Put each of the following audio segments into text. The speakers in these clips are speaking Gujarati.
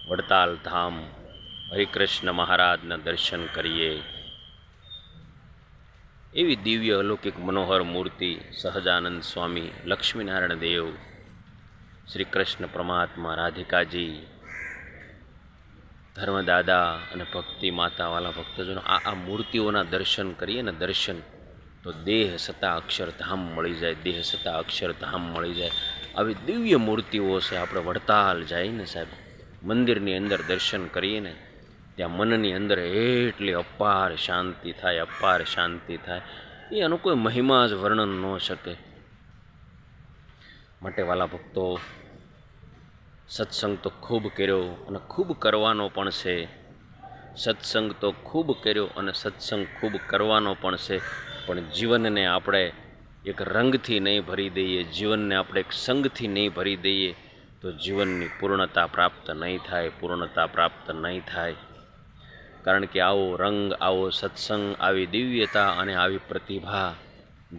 વડતાલ ધામ હરિકૃષ્ણ મહારાજના દર્શન કરીએ। એવી દિવ્ય અલૌકિક મનોહર મૂર્તિ સહજાનંદ સ્વામી, લક્ષ્મીનારાયણ દેવ, શ્રી કૃષ્ણ પરમાત્મા, રાધિકાજી, ધર્મદાદા અને ભક્તિ માતાવાલા ભક્તજનો આ મૂર્તિઓના દર્શન કરીએ ને દર્શન તો દેહ સતા અક્ષરધામ મળી જાય, દેહ સતા અક્ષરધામ મળી જાય। આવી દિવ્ય મૂર્તિઓ છે। આપણે વડતાલ જઈને સાહેબ મંદિરની અંદર દર્શન કરીએ ને ત્યાં મનની અંદર એટલી અપાર શાંતિ થાય, અપાર શાંતિ થાય, એનો કોઈ મહિમા જ વર્ણન ન શકે। માટે વાલા ભક્તો, સત્સંગ તો ખૂબ કર્યો અને ખૂબ કરવાનો પણ છે। સત્સંગ તો ખૂબ કર્યો અને સત્સંગ ખૂબ કરવાનો પણ છે, પણ જીવનને આપણે એક રંગથી નહીં ભરી દઈએ, જીવનને આપણે એક સંગથી નહીં ભરી દઈએ તો જીવનની પૂર્ણતા પ્રાપ્ત નહીં થાય, પૂર્ણતા પ્રાપ્ત નહીં થાય। કારણ કે આવો રંગ, આવો સત્સંગ, આવી દિવ્યતા અને આવી પ્રતિભા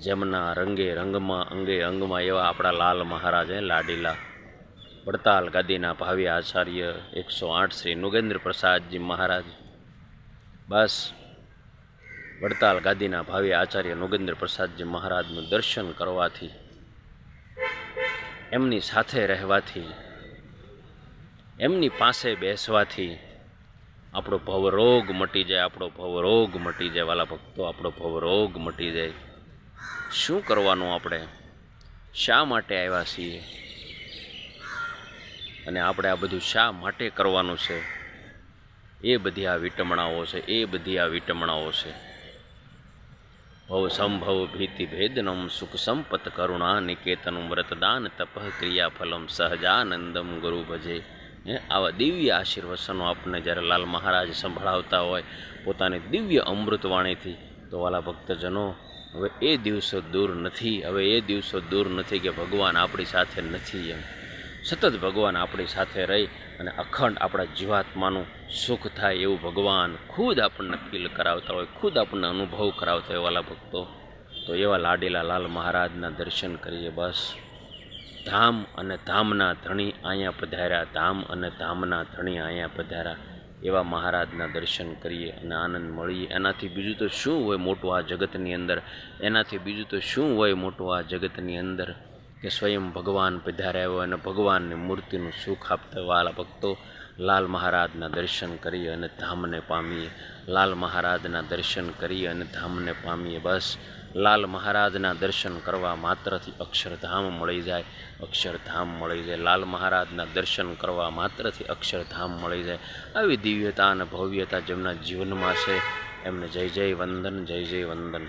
જેમના રંગે રંગમાં, અંગે અંગમાં એવા આપણા લાલ મહારાજ લાડીલા વડતાલ ગાદીના ભાવિ આચાર્ય 108 શ્રી નુગેન્દ્ર પ્રસાદજી મહારાજ। બસ વડતાલ ગાદીના ભાવિ આચાર્ય નુગેન્દ્ર પ્રસાદજી મહારાજનું દર્શન કરવાથી, એમની સાથે રહેવાથી, એમની પાસે બેસવાથી આપણો ભવરોગ મટી જાય, આપણો ભવરોગ મટી જાય વાલા ભક્તો, આપણો ભવરોગ મટી જાય। શું કરવાનું આપણે, શા માટે આવ્યા છીએ અને આપણે આ બધું શા માટે કરવાનું છે, એ બધી આ વિટમણાઓ છે, એ બધી આ વિટમણાઓ છે। ભવ સંભવ ભીતિ ભેદનમ સુખ સંપત કરુણા નિકેતનમ વ્રતદાન તપઃ ક્રિયાફલમ સહજાનંદમ ગુરુ ભજે। આવા દિવ્ય આશીર્વચનો આપણને જ્યારે લાલ મહારાજ સંભળાવતા હોય પોતાની દિવ્ય અમૃતવાણીથી, તો વાલા ભક્તજનો હવે એ દિવસો દૂર નથી, હવે એ દિવસો દૂર નથી કે ભગવાન આપણી સાથે નથી। એમ સતત ભગવાન આપણી સાથે રહી અને અખંડ આપણા જીવાત્માનું સુખ થાય એવું ભગવાન ખુદ આપણને ફીલ કરાવતા હોય, ખુદ આપણને અનુભવ કરાવતા હોય વાલા ભક્તો। તો એવા લાડીલા લાલ મહારાજના દર્શન કરીએ। બસ ધામ અને ધામના ધણી અહીંયા પધાર્યા, ધામ અને ધામના ધણી અહીંયા પધાર્યા, એવા મહારાજના દર્શન કરીએ અને આનંદ મળીએ। એનાથી બીજું તો શું હોય મોટું આ જગતની અંદર, એનાથી બીજું તો શું હોય મોટું આ જગતની અંદર કે સ્વયં ભગવાન પધાર્યા હોય અને ભગવાનની મૂર્તિનું સુખ આપતા વાલા ભક્તો। લાલ મહારાજના દર્શન કરીએ અને ધામને પામીએ, લાલ મહારાજના દર્શન કરીએ અને ધામને પામીએ। બસ લાલ મહારાજના દર્શન કરવા માત્રથી અક્ષરધામ મળી જાય, અક્ષરધામ મળી જાય। લાલ મહારાજના દર્શન કરવા માત્રથી અક્ષરધામ મળી જાય। આવી દિવ્યતા અને ભવ્યતા જેમના જીવનમાં છે એમને જય જય વંદન, જય જય વંદન।